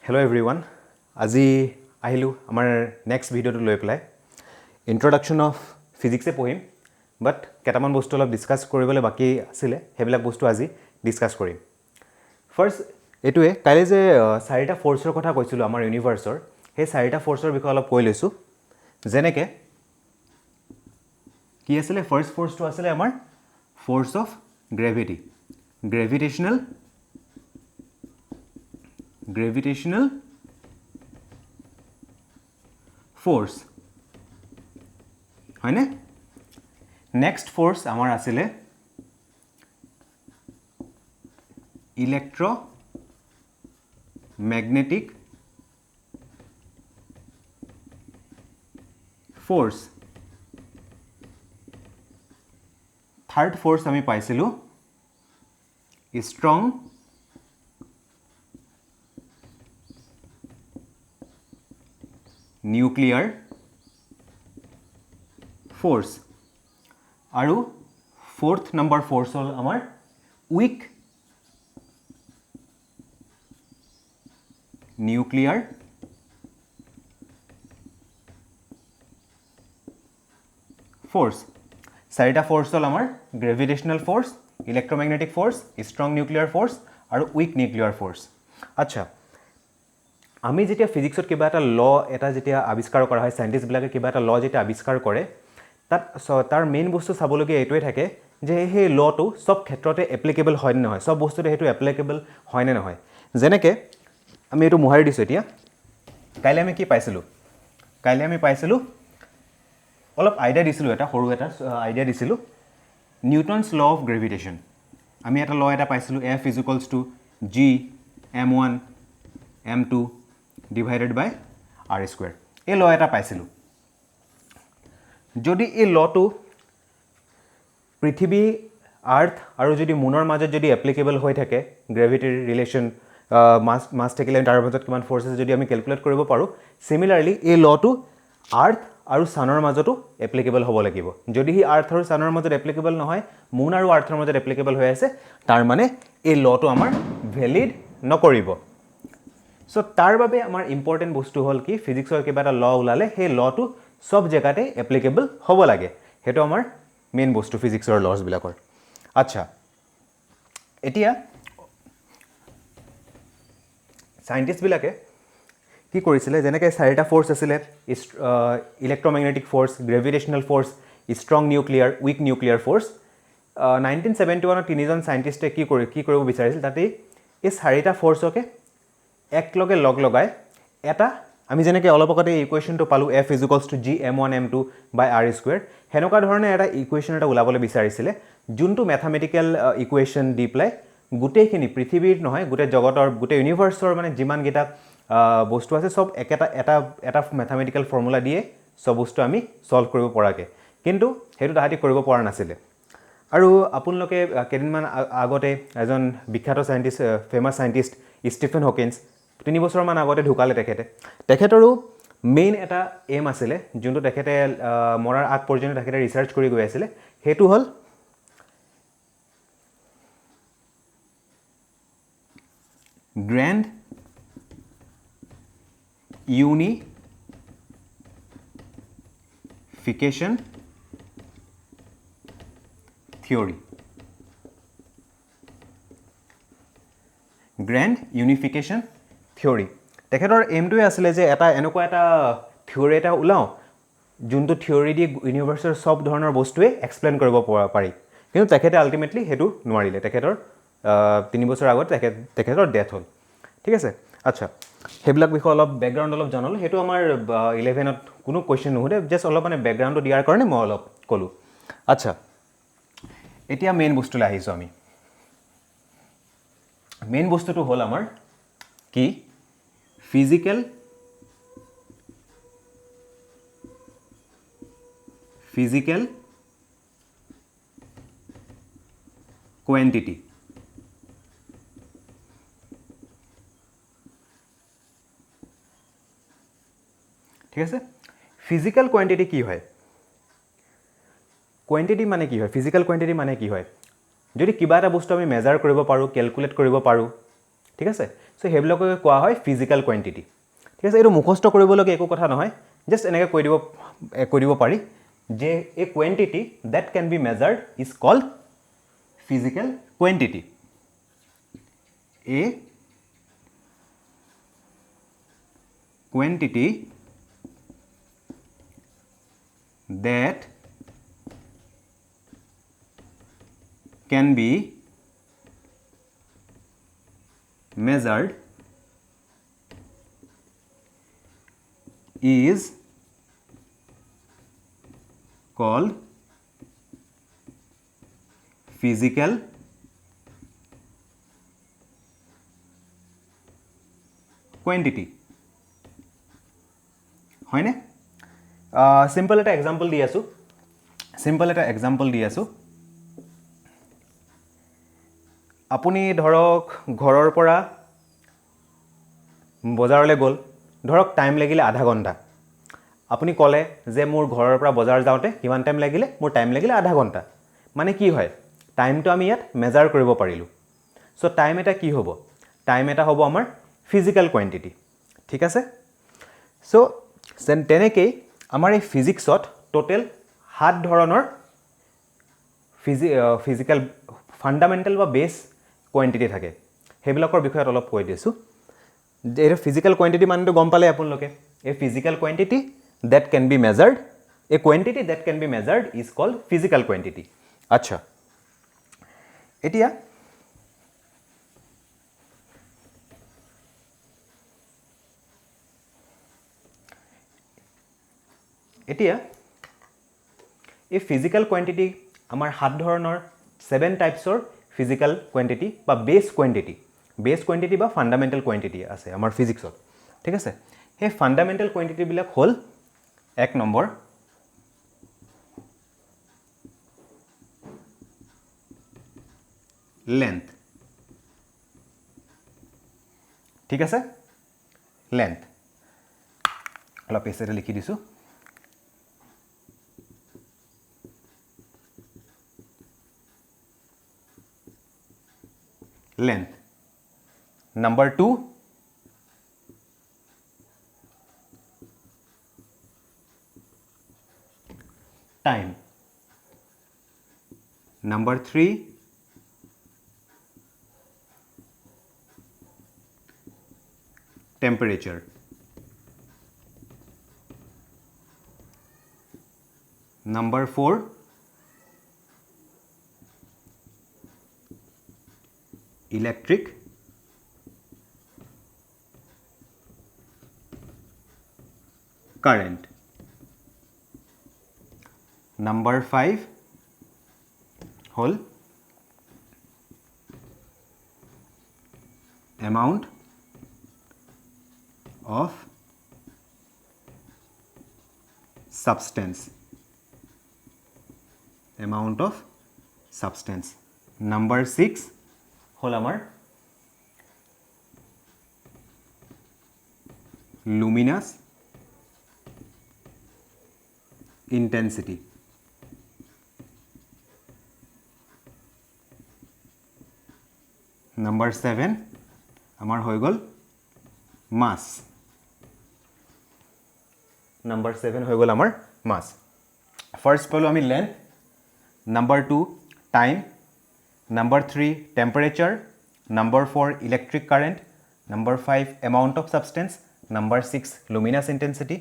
Hello everyone. আজি আহিলো আমাৰ নেক্সট ভিডিওটো লৈ পেলাই ইন্ট্ৰোডাকশন অফ ফিজিক্সে পঢ়িম বাট কেটামান বস্তু অলপ ডিসকাস কৰিবলৈ বাকি আছিল হেবিলাক বস্তু আজি ডিসকাস কৰিম ফাৰ্স্ট এটোৱে কাইলে যে চাৰিটা ফোৰ্সৰ কথা কৈছিলো আমাৰ ইউনিভাৰ্সৰ হে চাৰিটা ফোৰ্সৰ বিষয়ে অলপ কৈ লৈছো যেনেকে কি আছিল ফাৰ্স্ট ফোৰ্সটো আছিল আমাৰ force of gravity gravitational force হয় নে নেক্সট ফোৰ্স আমাৰ আছিলে ইলেক্ট্ৰোম্যাগনেটিক ফোৰ্স থাৰ্ড ফোৰ্স আমি পাইছিলো স্ট্ৰং নিউক্লিয়াৰ ফোৰ্স আৰু ফোৰ্থ নম্বৰ ফোৰ্স হ'ল আমাৰ উইক নিউক্লিয়াৰ ফোৰ্স চাৰিটা ফোৰ্স হ'ল আমাৰ gravitational force electromagnetic force strong nuclear force আৰু উইক নিউক্লিয়াৰ ফোৰ্স আচ্ছা আমি যেতিয়া ফিজিক্সত কিবা এটা ল এটা যেতিয়া আৱিষ্কাৰ কৰা হয় সাইন্টিস্ট বিলাকে কিবা এটা ল যেতিয়া আৱিষ্কাৰ কৰে তাৰ মেইন বস্তু চাবলগীয়া এটোৱে থাকে যে হে লটো সব ক্ষেত্ৰতে এপ্লিকেবল হয় নে নহয় সব বস্তুতে হেতু এপ্লিকেবল হয় নে নহয় যেনেকে আমি এটো মুহাৰি দিছো এতিয়া কাইলে আমি কি পাইছিলো কাইলে আমি পাইছিলো অলপ আইডিয়া দিছিলো এটা সৰু এটা আইডিয়া দিছিলো নিউটনস ল অফ গ্ৰেভিটেশন আমি এটা ল এটা পাইছিলো F = G m1 m2 divided by r square এই ল এটা পাইছিলো যদি এই লটো পৃথিৱী আৰ্থ আৰু যদি মুনৰ মাজত যদি এপ্লিকেবল হৈ থাকে গ্ৰেভিটিৰ ৰিলেশন মাস থাকিলে তাৰ মাজত কিমান ফোৰ্সেস যদি আমি ক্যালকুলেট কৰিব পাৰো সিমিলাৰলি এই লটো আৰ্থ আৰু সানৰ মাজতো এপ্লিকেবল হ'ব লাগিব যদি হি আৰ্থ আৰু সানৰ মাজত এপ্লিকেবল নহয় মুন আৰু আৰ্থৰ মাজত এপ্লিকেবল হৈ আছে তাৰ মানে এই লটো আমাৰ ভ্যালিড নকৰিব সো তাৰ বাবে আমাৰ ইম্পৰ্টেন্ট বস্তু হল কি ফিজিক্সৰ কিবা এটা ল উলালে হে লটো সব জায়গাতে এপ্লিকেবল হ'ব লাগে হেটো আমাৰ মেইন বস্তু ফিজিক্সৰ লস বিলাকৰ আচ্ছা এতিয়া সাইন্টিস্ট বিলাকে কি কৰিছিলে যেনেকে চাৰিটা ফোৰ্স আছিল electromagnetic force gravitational force strong nuclear weak nuclear force 1971 তিনিজন সাইন্টিস্টে কি কৰিব বিচাৰিছিল তাতে এই চাৰিটা ফোৰ্সকে একলগে লগ লগাই এটা আমি যেনেকে অলপ আগতে ইকুৱেশনটো পালো F = G m1 m2 by r square হেনকা ধৰণে এটা ইকুৱেশন এটা উলাবলৈ বিচাৰিছিলে যোনটো ম্যাথমেটিক্যাল ইকুৱেশন দি প্লাই গুটেখিনি পৃথিৱীৰ নহয় গুটে জগতৰ গুটে ইউনিভাৰ্সৰ মানে যিমান গিটা বস্তু আছে সব এটা ম্যাথমেটিক্যাল ফৰ্মুলা দিয়ে সব বস্তু আমি সলভ কৰিব পৰাকে কিন্তু হেতু তাহাতি কৰিব পৰা নাছিলে আৰু আপোনালোকে কেদিনমান আগতে এজন বিখ্যাত scientist famous scientist Stephen Hawkins 3 বছৰ মান আগতে ঢুকালে তেখেতৰো মেইন এটা এম আছিল যোনটো তেখেতে মৰাৰ আগ পৰ্যন্ত তেখেতে ৰিসাৰ্চ কৰি গৈ আছিল হেতু হল grand unification theory grand unification theory তেখেতৰ এমটোৱে আছিল যে এটা এনেকুৱা এটা থিওৰি এটা উলাও যোনটো থিওৰি দি ইউনিভাৰ্সৰ সব ধৰণৰ বস্তুৱে এক্সপ্লেইন কৰিব পাৰি কিন্তু তেখেতে আলটিমেটলি হেতু নোৱাৰিলে তেখেতৰ 3 বছৰ আগত তেখেতৰ ডেথ হল ঠিক আছে আচ্ছা হেবিলাক বিষয় অলপ ব্যাকগ্ৰাউণ্ড অলপ জানালো হেতু আমাৰ 11ত কোনো কোৱেশ্চন নহুদে জাস্ট অলপ মানে ব্যাকগ্ৰাউণ্ডটো দিয়াৰ কাৰণে মই অলপ কলো আচ্ছা এতিয়া মেইন বস্তুলৈ আহিছো আমি মেইন বস্তুটো হল আমাৰ কি ফিজিক্যাল কোয়ান্টিটি ঠিক আছে ফিজিক্যাল কোয়ান্টিটি কি হয় কোয়ান্টিটি মানে কি হয় ফিজিক্যাল কোয়ান্টিটি মানে কি হয় যদি কিবা এটা বস্তু আমি মেজার কৰিব পাৰো ক্যালকুলেট কৰিব পাৰো ঠিক আছে সো হেবিলাককে কোৱা হয় ফিজিক্যাল কোয়ান্টিটি ঠিক আছে এটো মুখস্থ কৰিবলগীয়া একো কথা নহয় জাস্ট এনেকৈ কৈ দিব পাৰি যে a quantity that can be measured is called physical quantity a quantity that can be measured is called physical quantity হয় নে সিম্পল এটা এক্সাম্পল দি আছো আপুনি ধৰক ঘৰৰ পৰা বজাৰলৈ গ'ল ধৰক টাইম লাগিলে আধা ঘণ্টা আপুনি ক'লে যে মোৰ ঘৰৰ পৰা বজাৰ যাওঁতে কিমান টাইম লাগিলে মোৰ টাইম লাগিলে আধা ঘণ্টা মানে কি হয় টাইমটো আমি ইয়াত মেজাৰ কৰিব পাৰিলো সো টাইম এটা কি হ'ব টাইম এটা হ'ব আমাৰ ফিজিক্যাল কোয়ান্টিটি ঠিক আছে সো তেনেকেই আমাৰ এই ফিজিক্সত টোটেল 7 ধৰণৰ ফিজিক্যাল ফান্ডামেন্টাল বা বেস কোয়ান্টিটি থাকে হেবিলাকৰ বিষয়ত অলপ কৈ দিছো যে এটা ফিজিক্যাল কোয়ান্টিটি মানেটো গম পালে আপোনালোকে a physical quantity that can be measured a quantity that can be measured is called physical quantity আচ্ছা এতিয়া এই ফিজিক্যাল কোয়ান্টিটি আমাৰ 7 ধৰণৰ 7 টাইপসৰ ফিজিক্যাল কোয়ান্টিটি বা বেস কোয়ান্টিটি বা ফান্ডামেন্টাল কোয়ান্টিটি আছে আমাৰ ফিজিক্সত ঠিক আছে এই ফান্ডামেন্টাল কোয়ান্টিটি বিলাক হল এক নম্বৰ লেন্থ ঠিক আছে লেন্থ অলপ এসেৰে লিখি দিছো length number 2 time number 3 temperature number 4 electric current number 5 whole amount of substance number 6 হল আমাৰ luminous intensity number 7 আমাৰ হৈ গল mass number 7 হৈ গল আমাৰ mass first পালো আমি length number 2 time number 3 temperature number 4 electric current number 5 amount of substance number 6 luminous intensity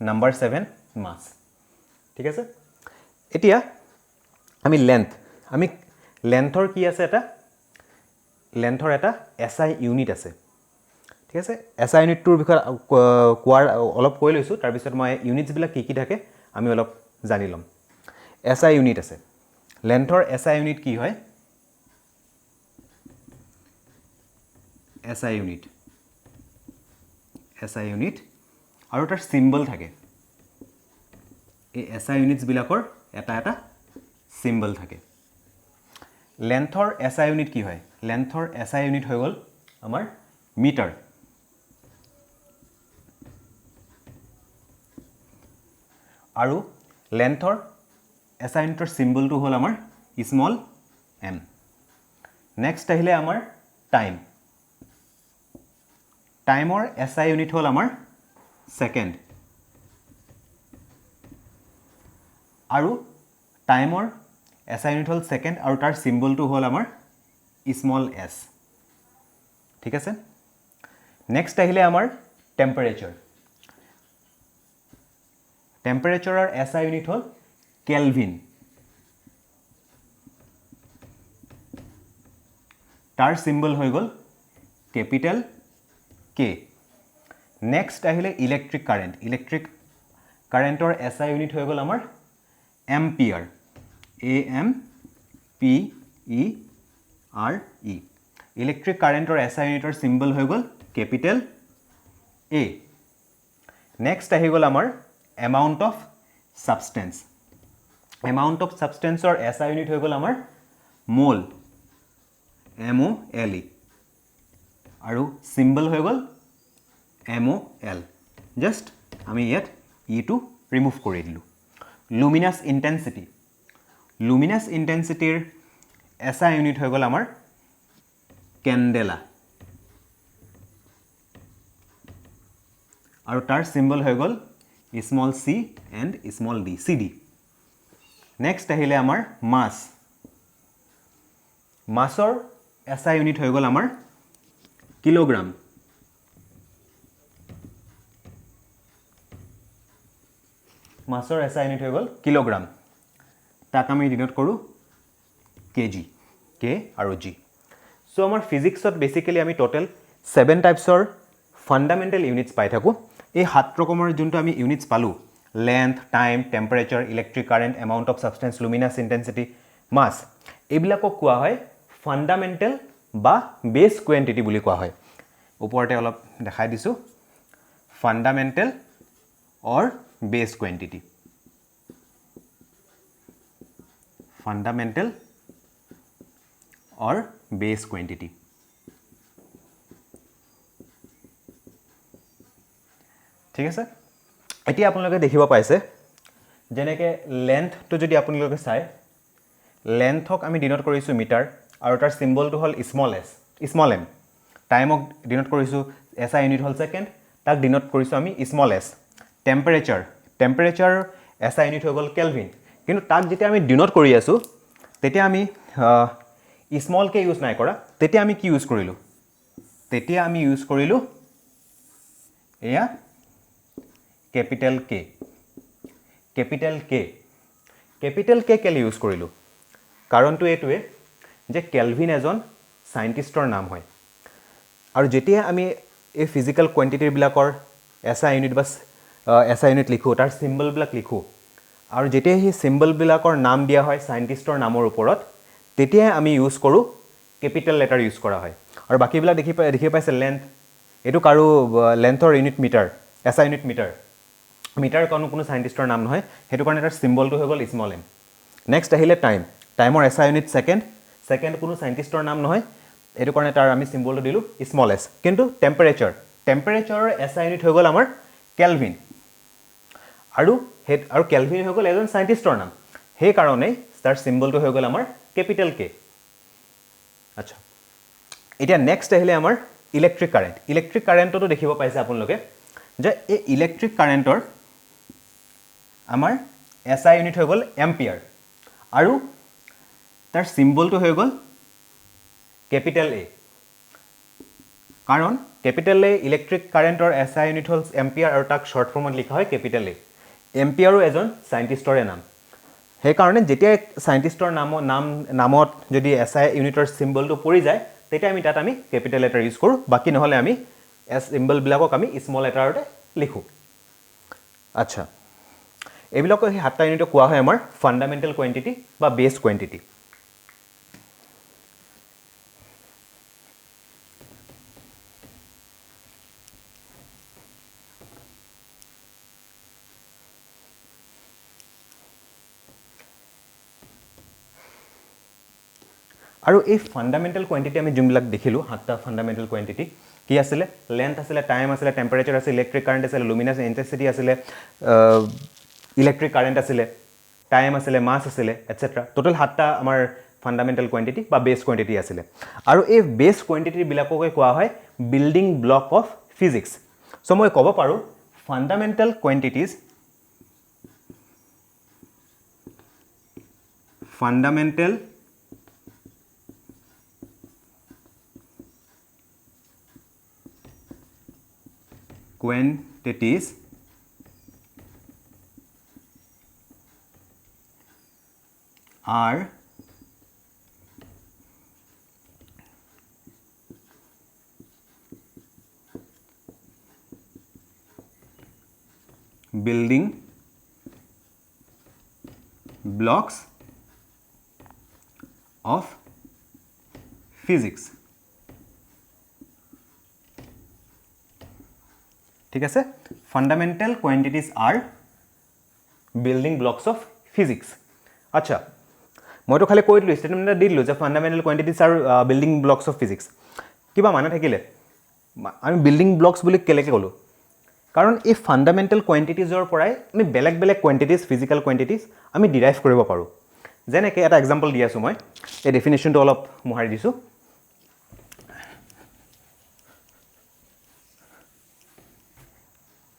number 7 mass ঠিক আছে এতিয়া আমি লেন্থৰ কি আছে এটা লেন্থৰ এটা SI ইউনিট আছে ঠিক আছে SI ইউনিটৰ বিষয়ে কোৱাৰ অলপ কৈ লৈছো তাৰ পিছত মই ইউনিটস বিলাক কি থাকে আমি অলপ জানি লম SI ইউনিট আছে লেন্থৰ SI ইউনিট কি হয় SI unit আৰু তাৰ সিম্বল থাকে এই SI units বিলাকৰ এটা সিম্বল থাকে লেন্থৰ SI unit কি হয় লেন্থৰ SI unit হৈ গল আমাৰ মিটাৰ আৰু লেন্থৰ SI unitৰ সিম্বলটো হল আমাৰ স্মল m নেক্সট আহিলে আমাৰ টাইম টাইমৰ SI ইউনিট হ'ল আমাৰ সেকেন্ড আৰু টাইমৰ SI ইউনিট হ'ল সেকেন্ড আৰু তাৰ সিম্বলটো হ'ল আমাৰ স্মল s ঠিক আছে নেক্সট আহিলে আমাৰ টেম্পাৰেচাৰ টেম্পাৰেচাৰৰ SI ইউনিট হ'ল কেলভিন তাৰ সিম্বল হৈ গ'ল ক্যাপিটাল K নেক্সট আহিলে ইলেক্ট্ৰিক কাৰেন্টৰ SI ইউনিট হৈ গ'ল আমাৰ এম্পিয়াৰ AMPERE ইলেক্ট্ৰিক কাৰেন্টৰ SI ইউনিটৰ সিম্বল হৈ গ'ল ক্যাপিটাল A নেক্সট আহি গ'ল আমাৰ এমাউন্ট অফ সাবস্টেন্সৰ SI ইউনিট হৈ গ'ল আমাৰ মোল MOLE আৰু সিম্বল হৈ গ'ল MOL জাস্ট আমি ইয়াত ইটো ৰিমুভ কৰি দিলো লুমিনাছ ইন্টেন্সিটিৰ SI ইউনিট হৈ গ'ল আমাৰ কেন্ডেলা আৰু তাৰ সিম্বল হৈ গ'ল small c and small d CD next আহিলে আমাৰ মাছৰ SI ইউনিট হৈ গ'ল আমাৰ কিলোগ্ৰাম মাছৰ SI ইউনিট হৈ গ'ল কিলোগ্ৰাম তাক আমি ডিনোট কৰো কেজি K আৰু G সো আমাৰ ফিজিক্সত বেসিক্যালি আমি টোটাল 7 টাইপসৰ ফান্ডামেন্টাল ইউনিটস পাই থাকো এই সাত ৰকমৰ যোনটো আমি ইউনিটস পালো length time temperature electric current amount of substance luminous intensity mass এইবিলাকক কোৱা হয় ফান্ডামেন্টাল বা বেস কোয়ান্টিটি বুলি কোৱা হয় ওপৰতে অলপ দেখাই দিছো fundamental or base quantity fundamental or base quantity ঠিক আছে এতিয়া আপোনালোকে দেখিব পাইছে যেনেকে লেন্থ তো যদি আপোনালোকে চাই লেন্থক আমি ডিনোট কৰিছো মিটাৰ আৰু তাৰ সিম্বলটো হ'ল স্মল m টাইমক ডিনোট কৰিছো SI ইউনিট হ'ল সেকেন্ড তাক ডিনোট কৰিছো আমি small s temperature SI unit হৈ গ'ল কেলভিন কিন্তু তাক যেতিয়া আমি ডিনোট কৰি আছো তেতিয়া আমি স্মল k ইউজ নাই কৰা তেতিয়া আমি কি ইউজ কৰিলো তেতিয়া আমি ইউজ কৰিলো এয়া ক্যাপিটাল K কেলে ইউজ কৰিলো কাৰণটো এটোৱে যে কেলভিন এজন সাইন্টিষ্টৰ নাম হয় আৰু যেতিয়া আমি এই ফিজিক্যাল কোয়ান্টিটিৰ বিলাকৰ SI ইউনিট বা SI ইউনিট লিখো তাৰ সিম্বল বিলাক লিখো আৰু যেতিয়া এই সিম্বল বিলাকৰ নাম দিয়া হয় সাইন্টিষ্টৰ নামৰ ওপৰত তেতিয়া আমি ইউজ কৰো ক্যাপিটাল লেটাৰ ইউজ কৰা হয় আৰু বাকি বিলাক দেখি পাইছে লেন্থ এটো কাৰো লেন্থৰ unit metre SI unit metre কোনো সাইন্টিষ্টৰ নাম নহয় হেতু কাৰণে তাৰ সিম্বলটো হৈ গ'ল স্মল m নেক্সট আহিলে টাইমৰ SI ইউনিট সেকেন্ড কোনো সাইন্টিষ্টৰ নাম নহয় এটো কাৰণে তাৰ আমি সিম্বলটো দিলো স্মল s কিন্তু টেম্পাৰেচাৰৰ SI ইউনিট হৈ গ'ল আমাৰ কেলভিন আৰু কেলভিন হৈ গ'ল এজন সাইন্টিষ্টৰ নাম সেই কাৰণে তাৰ সিম্বলটো হৈ গ'ল আমাৰ ক্যাপিটাল K আচ্ছা এতিয়া নেক্সট আহিলে আমাৰ ইলেক্ট্ৰিক কাৰেন্টটো দেখিব পাইছে আপোনালোকে যে এই ইলেক্ট্ৰিক কাৰেন্টৰ আমাৰ SI ইউনিট হৈ গ'ল এম্পিয়াৰ আৰু তাৰ সিম্বলটো হৈ গ'ল ক্যাপিটাল A কাৰণ ক্যাপিটাল A ইলেক্ট্ৰিক কাৰেন্টৰ SI ইউনিট হ'ল এম্পিয়াৰ আৰু তাক শৰ্ট ফৰ্মত লিখা হয় ক্যাপিটাল A এম্পিয়াৰো এজন সাইন্টিষ্টৰে নাম সেই কাৰণে যেতিয়া সাইন্টিষ্টৰ নামত যদি SI ইউনিটৰ সিম্বলটো পৰি যায় তেতিয়া আমি তাত আমি ক্যাপিটাল লেটাৰ ইউজ কৰো বাকি নহলে আমি সিম্বল বিলাকক আমি স্মল লেটাৰতে লিখো আচ্ছা এইবিলাকক এই সাতটা ইউনিটক কোৱা হয় আমাৰ ফান্ডামেন্টাল কোয়ান্টিটি বা বেস কোয়ান্টিটি আৰু এই ফান্ডামেন্টাল কোয়ান্টিটি আমি যোনবিলাক দেখিলো সাতটা ফান্ডামেন্টাল কোয়ান্টিটি কি আছিল লেন্থ আছিল টাইম আছিল টেম্পাৰেচাৰ আছিল ইলেক্ট্ৰিক কাৰেন্ট আছিল লুমিনাছ ইন্টেন্সিটি আছিল ইলেক্ট্ৰিক কাৰেন্ট আছিল টাইম আছিল মাস আছিল এটসেট্ৰা টোটাল সাতটা আমাৰ ফান্ডামেন্টাল কোয়ান্টিটি বা বেস কোয়ান্টিটি আছিল আৰু এই বেস কোয়ান্টিটি বিলাককে কোৱা হয় building block of physics. So মই ক'ব পাৰোঁ fundamental quantities are building blocks of physics. ঠিক আছে fundamental quantities are building blocks of physics. আচ্ছা মইতো খালি কৈ দিলোঁ ষ্টেটমেণ্ট এটা দি দিলোঁ যে ফাণ্ডামেণ্টেল কোৱান্টিটিজ আৰু বিল্ডিং ব্লকছ অফ ফিজিক্স কিবা মানে থাকিলে আমি বিল্ডিং ব্লকছ বুলি কেলেকৈ ক'লোঁ কাৰণ এই ফাণ্ডামেণ্টেল কোৱান্টিটিজৰ পৰাই আমি বেলেগ বেলেগ কোৱান্টিটিজ ফিজিকেল কোৱান্টিটিজ আমি ডিৰাইভ কৰিব পাৰোঁ যেনেকৈ এটা এক্সাম্পল দি আছোঁ মই এই ডেফিনেশ্যনটো অলপ মোহাৰি দিছোঁ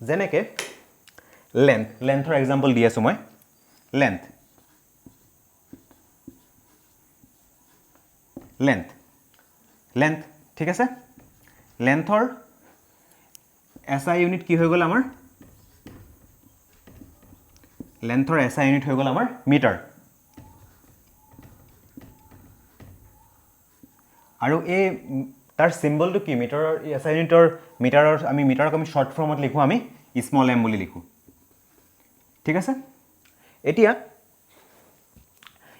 যেনেকৈ লেন্থৰ এক্সাম্পল দি আছোঁ মই লেন্থ ঠিক আছে লেন্থৰ SI ইউনিট কি হৈ গ'ল আমাৰ লেন্থৰ SI ইউনিট হৈ গ'ল আমাৰ মিটাৰ আৰু এই তাৰ চিম্বলটো কি মিটাৰৰ SI ইউনিটৰ মিটাৰক আমি শৰ্ট ফৰ্মত লিখোঁ আমি স্মল m বুলি লিখোঁ ঠিক আছে এতিয়া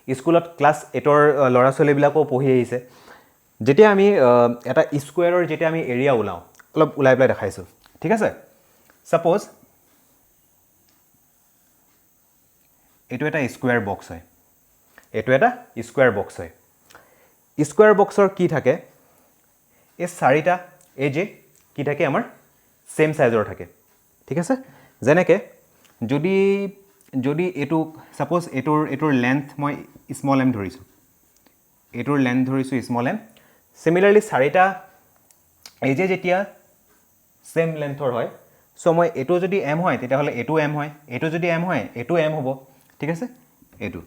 স্কুলত ক্লাছ 8ৰ ল'ৰা ছোৱালীবিলাকো পঢ়ি আহিছে যেতিয়া আমি এটা স্কুৱেৰৰ যেতিয়া আমি এৰিয়া ওলাওঁ অলপ ওলাই পেলাই দেখাইছোঁ ঠিক আছে সাপোজ এইটো এটা স্কুৱেৰ বক্স হয় স্কুৱেৰ বক্সৰ কি থাকে এই চাৰিটা এজে কি থাকে আমাৰ সেম সাইজৰ থাকে ঠিক আছে যেনেকৈ যদি এইটো সাপোজ এইটোৰ লেন্থ মই স্মল m ধৰিছোঁ এইটোৰ লেন্থ ধৰিছোঁ স্মল m সিমিলাৰলি চাৰিটা এজে যেতিয়া সেম লেন্থৰ হয় সো মই এইটো যদি m হয় তেতিয়াহ'লে এইটো m হয় এইটো যদি m হয় এইটো m হ'ব ঠিক আছে এইটো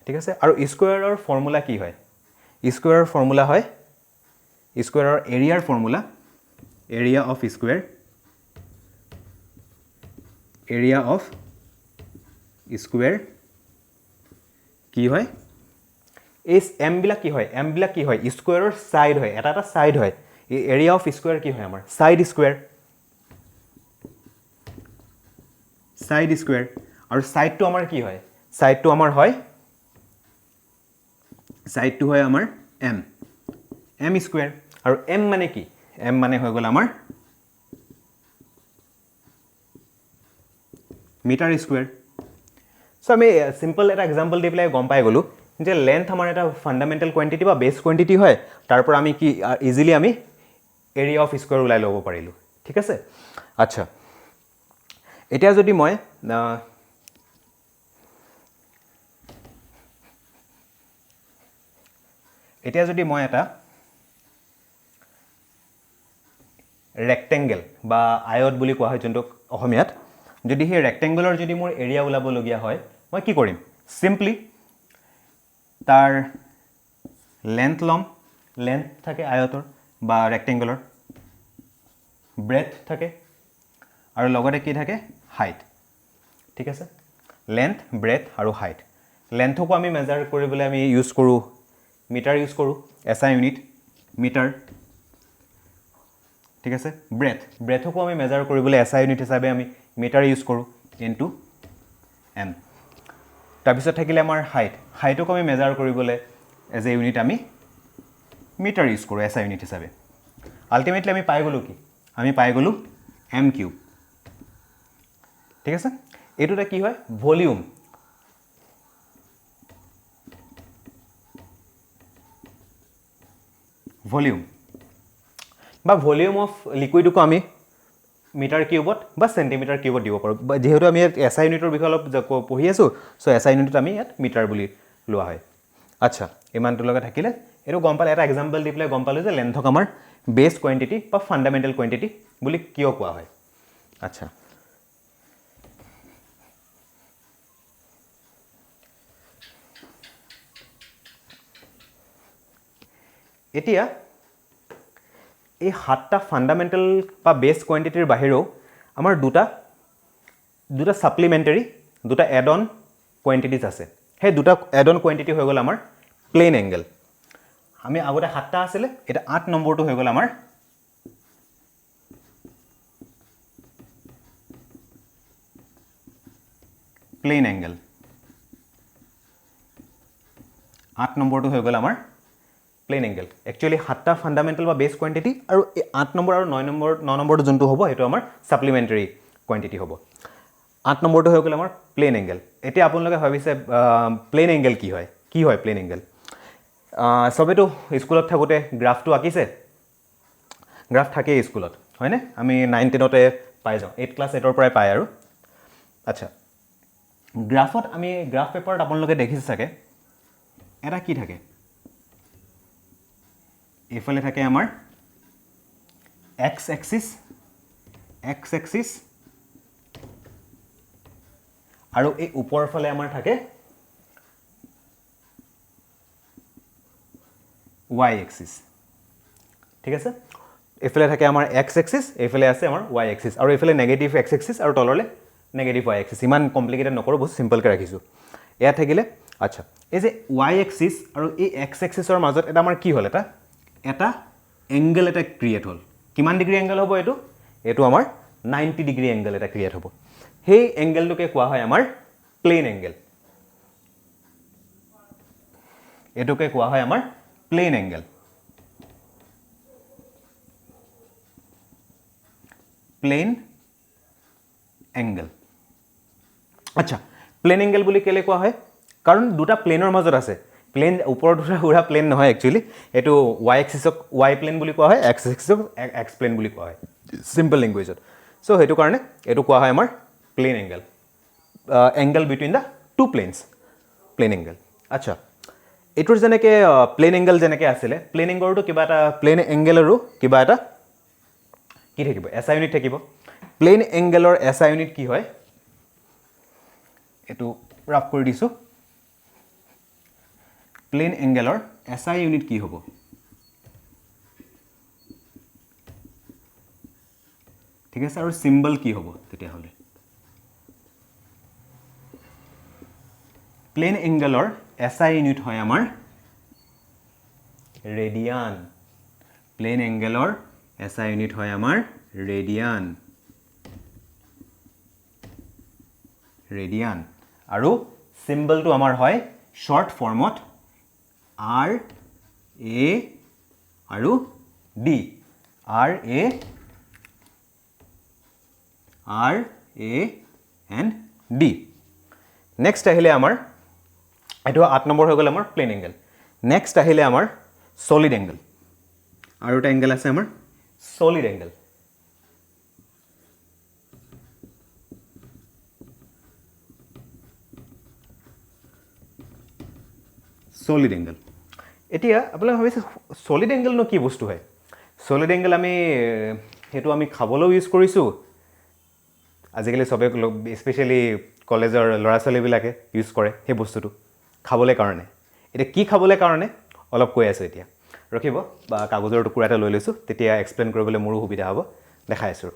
ঠিক আছে আৰু স্কুৱেৰৰ ফৰ্মুলা কি হয় স্কুৱেৰৰ ফৰ্মুলা হয় স্কুৱেৰৰ এৰিয়াৰ ফৰ্মুলা এৰিয়া অফ স্কুৱেৰ কি হয় এই m বিলাক কি হয় স্কুৱেৰৰ সাইড হয় এটা সাইড হয় এই এৰিয়া অফ স্কুৱেৰ কি হয় আমাৰ সাইড স্কুৱেৰ আৰু সাইডটো আমাৰ কি হয় সাইডটো হয় আমাৰ m স্কুৱেৰ আৰু m মানে কি m মানে হৈ গ'ল আমাৰ মিটাৰ স্কুৱেৰ সো আমি সিম্পল এটা এক্সাম্পল দি পেলাই গম পাই গ'লোঁ যে লেন্থ আমাৰ এটা ফাণ্ডামেণ্টেল কোৱান্টিটি বা বেছ কোৱান্টিটি হয় তাৰ পৰা আমি কি ইজিলি আমি এৰিয়া অফ স্কুৱেৰ ওলাই ল'ব পাৰিলোঁ ঠিক আছে আচ্ছা এতিয়া যদি মই এটা ৰেক্টেংগল বা আয়ত বুলি কোৱা হয় যোনটো অসমীয়াত যদি সেই ৰেক্টেংগলৰ যদি মোৰ এৰিয়া ওলাবলগীয়া হয় মই কি কৰিম সিম্পলি তাৰ লেন্থ লম লেন্থ থাকে আয়তৰ বা ৰেক্টেংগলৰ ব্ৰেথ থাকে আৰু লগতে কি থাকে হাইট ঠিক আছে লেন্থ ব্ৰেথ আৰু হাইট লেন্থকো আমি মেজাৰ কৰিবলৈ আমি ইউজ কৰোঁ মিটাৰ ইউজ কৰোঁ SI ইউনিট মিটাৰ ঠিক আছে ব্ৰেথকো আমি মেজাৰ কৰিবলৈ SI ইউনিট হিচাপে আমি মিটাৰ ইউজ কৰোঁ ইনটু m তাৰপিছত থাকিলে আমাৰ হাইটকো আমি মেজাৰ কৰিবলৈ এজ এ ইউনিট আমি মিটাৰ ইউজ কৰোঁ SI ইউনিট হিচাপে আল্টিমেটলি আমি পাই গ'লোঁ কি আমি পাই গ'লোঁ m কিউব ঠিক আছে এইটোটা কি হয় ভলিউম বা ভলিউম অফ লিকুইডকো আমি মিটাৰ কিউবত বা সেন্টিমিটাৰ কিউবত দিব পাৰোঁ যেহেতু আমি SI ইউনিটৰ বিষয়ে অলপ পঢ়ি আছোঁ সো SI ইউনিটত আমি ইয়াত মিটাৰ বুলি লোৱা হয় আচ্ছা ইমানটো লগা থাকিলে এইটো গম পালে এটা এক্সাম্পল দি পেলাই গম পালোঁ যে লেন্থক আমাৰ বেছ কোৱান্টিটি বা ফাণ্ডামেণ্টেল কোৱান্টিটি বুলি কিয় কোৱা হয় আচ্ছা এতিয়া এই 7টা ফাণ্ডামেণ্টেল বা বেছ কোৱান্টিটিৰ বাহিৰেও আমাৰ দুটা সাপ্লিমেণ্টাৰী দুটা এড অন কোৱান্টিটিজ আছে সেই দুটা এড অন কোৱান্টিটি হৈ গ'ল আমাৰ প্লেন এংগেল আমি আগতে 7টা আছিলে এটা 8 নম্বৰটো হৈ গ'ল আমাৰ প্লেন এংগেল 8 নম্বৰটো হৈ গ'ল আমাৰ প্লেন এংগেল একচুয়ালি 7টা ফাণ্ডামেণ্টেল বা বেছ কোৱান্টিটি আৰু 8 নম্বৰ আৰু 9 নম্বৰটো যোনটো হ'ব সেইটো আমাৰ সাপ্লিমেণ্টাৰী কোৱান্টিটি হ'ব 8 নম্বৰটো হৈ গ'ল আমাৰ প্লেন এংগেল এতিয়া আপোনালোকে ভাবিছে প্লেন এংগেল কি হয় প্লেন এংগেল সবেতো স্কুলত থাকোতে গ্ৰাফটো আঁকিছে গ্ৰাফ থাকে স্কুলত হয়নে আমি 9 10তে পাই যাওঁ 8 ক্লাছ 8 ৰ পৰাই পায় আৰু আচ্ছা গ্ৰাফত আমি গ্ৰাফ পেপাৰত আপোনালোকে দেখিছে চাগে এটা কি থাকে এইফালে থাকে আমাৰ x axis আৰু এই ওপৰৰ ফালে আমাৰ থাকে y axis ঠিক আছে এইফালে থাকে আমাৰ x axis এইফালে আছে আমাৰ y axis আৰু এইফালে নেগেটিভ x axis আৰু তললে নেগেটিভ y axis ইমান কমপ্লিকেটেড নকৰো বহুত সিম্পলকৈ ৰাখিছো এয়া থাকিলে আচ্ছা এই যে y axis আৰু এই x axisৰ মাজত এটা আমাৰ কি হ'ল এটা এংগেল এটা ক্ৰিয়েট হ'ল কিমান ডিগ্ৰী এংগেল হ'ব এইটো আমাৰ 90 ডিগ্ৰী এংগেল এটা ক্ৰিয়েট হ'ব সেই এংগেলটোকে কোৱা হয় আমাৰ প্লেন এংগেল এটোকে কোৱা হয় আমাৰ প্লেন এংগেল আচ্ছা প্লেন এংগেল বুলি কেলে কোৱা হয় কাৰণ দুটা প্লেনৰ মাজত আছে প্লেন ওপৰৰ দুটা উৰা প্লেন নহয় একচুয়ালি এটো y এক্সিসক y প্লেন বুলি কোৱা হয় x এক্সিসক x প্লেন বুলি কোৱা হয় সিম্পল ল্যাঙ্গুৱেজত সো হেতু কাৰণে এটো কোৱা হয় আমাৰ plane angle angle between the two planes plane angle আচ্ছা এটোৰ যেনেকে প্লেন এংগেল যেনেকে আছিল প্লেন এংগলটো কিবা এটা প্লেন এংগেলৰো কিবা এটা কি থাকিব এসআই ইউনিট থাকিব প্লেন এংগেলৰ এসআই ইউনিট কি হয় এটো ৰাফ কৰি দিছো প্লেন এংগেলৰ এসআই ইউনিট কি হ'ব ঠিক আছে আৰু সিম্বল কি হ'ব তেতিয়া হলে প্লেন এংগেলৰ এসআই ইউনিট হয় আমাৰ ৰেডিয়ান প্লেন এংগেলৰ এসআই ইউনিট হয় আমাৰ ৰেডিয়ান আৰু সিম্বলটো আমাৰ হয় শৰ্ট ফৰ্মত R A আৰু D R A and D next আহিলে আমাৰ এটো 8 নম্বৰ হৈ গ'ল আমাৰ প্লেন এংগেল নেক্সট আহিলে আমাৰ সলিড এংগেল আৰু এটা এংগেল আছে আমাৰ সলিড এংগেল সলিড এংগেল এতিয়া আপোনালোকে ভাবিছে সলিড এংগেল নো কি বস্তু হয় সলিড এংগেল আমি হেতু আমি খাবলৈ ইউজ কৰিছো আজিকালি সবে স্পেশালি কলেজৰ লৰা ছোৱালী বিলাকে ইউজ কৰে সেই বস্তুটো খাবলৈ কাৰণে এটা কি খাবলৈ কাৰণে অলপ কৈ আছো এতিয়া ৰখিব বা কাগজৰ টুকুৰা এটা লৈ লৈছো তেতিয়া এক্সপ্লেইন কৰিবলৈ মোৰো সুবিধা হ'ব দেখাই আছো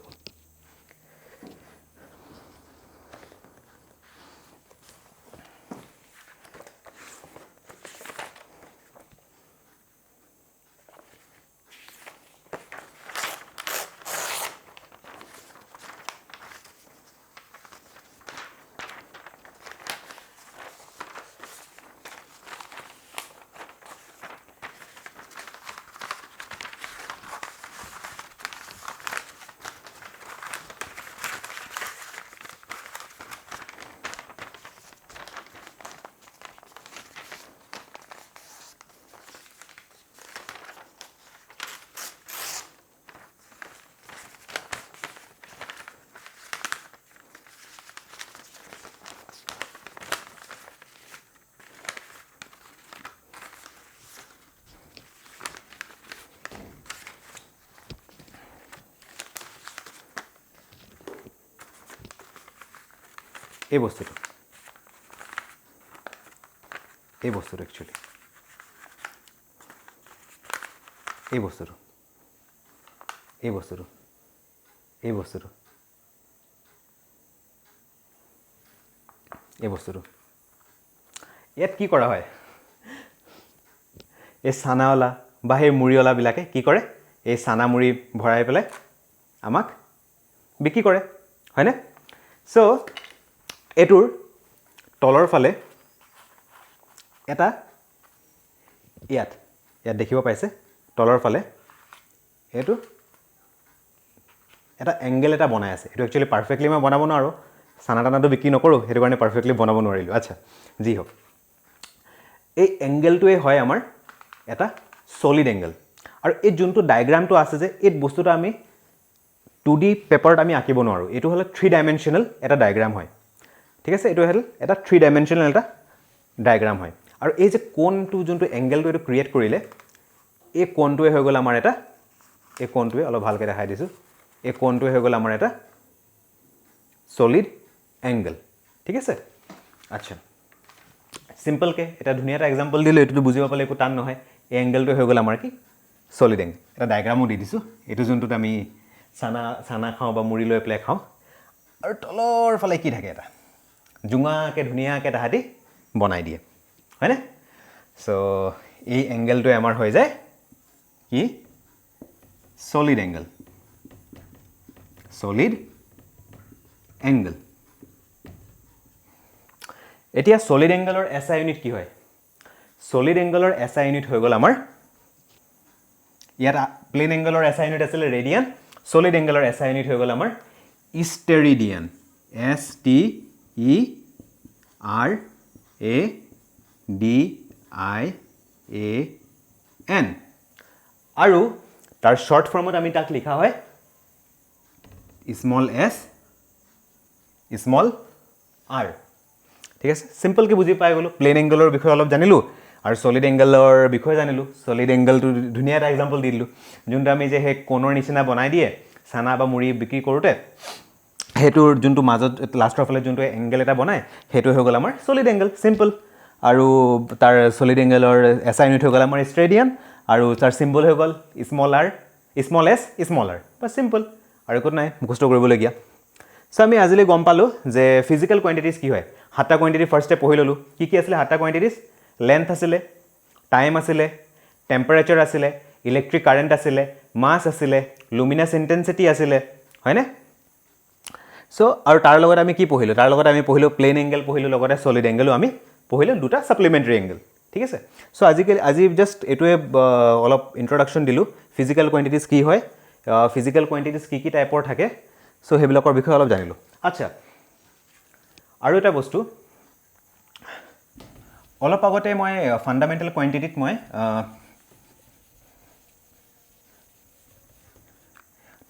এই বস্তুটো একচুৱেলি এই বস্তুটো ইয়াত কি কৰা হয় এই চানাওলা বা সেই মুড়িওলাবিলাকে কি কৰে এই চানা মুড়ি ভৰাই পেলাই আমাক বিক্ৰী কৰে হয়নে সো এটোৰ তলৰ ফালে এটা ইয়াত দেখিব পাইছে তলৰ ফালে এটো এটা এংগেল এটা বনাই আছে এটো একচুয়ালি পাৰফেক্টলি মই বনাব নোৱাৰো চানা টানাটো বিক্ৰী নকৰো হেতু কাৰণে পাৰফেক্টলি বনাব নোৱাৰিলো আচ্ছা জি হোক এই এংগেলটোৱে হয় আমাৰ এটা সলিড এংগেল আৰু এই যোনটো ডায়াগ্ৰামটো আছে যে এই বস্তুটো আমি 2D পেপাৰত আমি আঁকিব নোৱাৰো এটো হলে 3 ডাইমেনশনাল এটা ডায়াগ্ৰাম হয় ঠিক আছে এটো হল এটা 3 ডাইমেনশনাল এটা ডায়াগ্ৰাম হয় আৰু এই যে কোণটো যোনটো এংগেলটো এটো ক্ৰিয়েট কৰিলে এই কোণটোৱে হৈ গল আমাৰ এটা এই কোণটোৱে অলপ ভালকৈ দেখাই দিছো এই কোণটোৱে হৈ গল আমাৰ এটা সলিড এংগেল ঠিক আছে আচ্ছা সিম্পল কে এটা ধুনিয়া এটা এক্সাম্পল দিলে এটো বুজিব পালে একো টান নহয় এই এংগেলটো হৈ গল আমাৰ কি সলিড এংগেল এটা ডায়াগ্ৰামও দি দিছো এটো যোনটোত আমি চানা খাও বা মুড়ি লৈ প্লে খাও আৰু তলৰ ফালে কি থাকে এটা জুঙাকে ধুনিয়াকে তাহাতি বনাই দিয়ে হয়নে সো এই এংগেলটোৱে আমাৰ হৈ যায় কি সলিড এংগেল এতিয়া সলিড এংগেলৰ এসআই ইউনিট কি হয় সলিড এংগেলৰ এসআই ইউনিট হৈ গল আমাৰ ইয়াত প্লেন এংগেলৰ এসআই ইউনিট আছিল ৰেডিয়ান সলিড এংগেলৰ এসআই ইউনিট হৈ গল আমাৰ স্টেৰিডিয়ান S T E R A D I A N আৰু তাৰ শৰ্ট ফৰ্মত আমি তাক লিখা হয় স্মল s স্মল r ঠিক আছে সিম্পল কি বুজি পাই গলো প্লেন এংগেলৰ বিষয়ে অলপ জানিলো আৰু সলিড এংগেলৰ বিষয়ে জানিলো সলিড এংগেলটো ধুনিয়া এটা এক্সাম্পল দি দিলো যোনটো আমি যে হে কোণৰ নিচিনা বনাই দিয়ে চানা বা মুড়ি বিক্ৰী কৰোতে হেতুৰ যোনটো মাজত লাষ্টৰ ফালে যোনটো এংগেল এটা বনাই হেতু হৈ গল আমাৰ সলিড এংগেল সিম্পল আৰু তাৰ সলিড এংগেলৰ এসআই ইউনিট হৈ গল আমাৰ স্টেৰিডিয়ান আৰু তাৰ সিম্বল হৈ গল small r small s small r বা সিম্পল আৰু একো নাই মুখস্থ কৰিবলগীয়া সো আমি আজিলৈ গম পালো যে ফিজিক্যাল কোয়ান্টিটিজ কি হয় হাতা কোয়ান্টিটি ফাৰ্স্টে পঢ়ি ললো কি আছিলে হাতা কোয়ান্টিটিজ লেন্থ আছিলে টাইম আছিলে টেম্পাৰেচাৰ আছিলে ইলেক্ট্ৰিক কাৰেন্ট আছিলে মাস আছিলে লুমিনাস ইন্টেন্সিটি আছিলে হয়নে সো আৰু তাৰ লগত আমি কি পঢ়িলো তাৰ লগত আমি পঢ়িলো প্লেন এংগেল পঢ়িলো লগতে সলিড এংগেলো আমি পঢ়িলো দুটা সাপ্লিমেন্টাৰী এংগেল ঠিক আছে সো আজি জাস্ট এটোৱে অলপ ইন্ট্ৰোডাকশন দিলো ফিজিক্যাল কোয়ান্টিটিজ কি হয় ফিজিক্যাল কোয়ান্টিটিজ কি টাইপৰ থাকে সো হেবিলাকৰ বিষয়ে অলপ জানিলো আচ্ছা আৰু এটা বস্তু অলপ আগতে মই ফান্ডামেন্টাল কোয়ান্টিটিত মই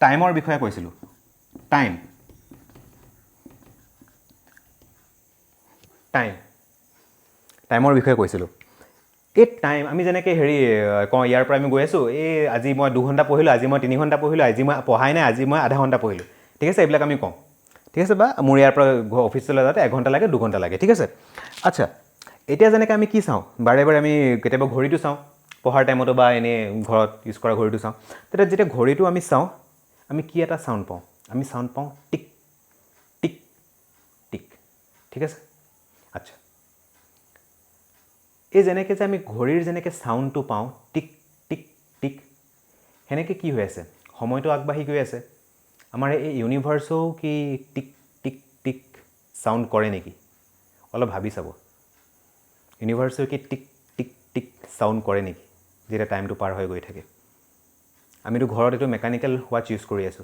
টাইমৰ বিষয়ে কৈছিলো টাইমৰ বিষয়ে কৈছিলো এই টাইম আমি যেনেকৈ হেৰি কওঁ ইয়াৰ পৰা আমি গৈ আছো এই আজি মই 2 ঘণ্টা পঢ়িলো আজি মই 3 ঘণ্টা পঢ়িলো আজি মই পঢ়াই নাই আজি মই আধা ঘণ্টা পঢ়িলো ঠিক আছে এইবিলাক আমি কওঁ ঠিক আছে বা মোৰ ইয়াৰ পৰা অফিচলৈ যাওঁতে 1 ঘণ্টা লাগে 2 ঘণ্টা লাগে ঠিক আছে আচ্ছা এতিয়া যেনেকৈ আমি কি চাওঁ বাৰে বাৰে আমি কেতিয়াবা ঘড়ীটো চাওঁ পঢ়াৰ টাইমতো বা এনে ঘৰত ইউজ কৰা ঘড়ীটো চাওঁ তেতিয়া যেতিয়া ঘড়ীটো আমি চাওঁ আমি কি এটা সাউন্ড পাওঁ আমি সাউন্ড পাওঁ টিক টিক টিক ঠিক আছে আচ্ছা এই যেনেকৈ যে আমি ঘড়ীৰ যেনেকৈ সাউন্ডটো পাওঁ টিক টিক টিক হেনেকৈ কি হৈ আছে সময়টো আগবাঢ়ি গৈ আছে আমাৰ এই ইউনিভাৰ্সও কি টিক টিক টিক সাউন্ড কৰে নেকি অলপ ভাবি চাব ইউনিভাৰ্সও কি টিক টিক টিক সাউন্ড কৰে নেকি যেতিয়া টাইমটো পাৰ হৈ গৈ থাকে আমিতো ঘৰত এটো মেকানিক্যাল ওয়াচ ইউজ কৰি আছো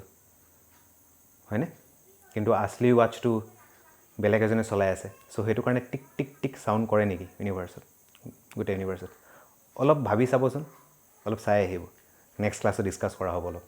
হয়নে কিন্তু আসলি ওয়াচটো বেলেগ এজনে চলাই আছে সো হেতু কাৰণে টিক টিক টিক সাউন্ড কৰে নেকি ইউনিভাৰ্সত গোটে ইউনিভাৰ্সত অলপ ভাবি চাবচোন অলপ চাই আহিব নেক্সট ক্লাছত ডিসকাস কৰা হ'ব অলপ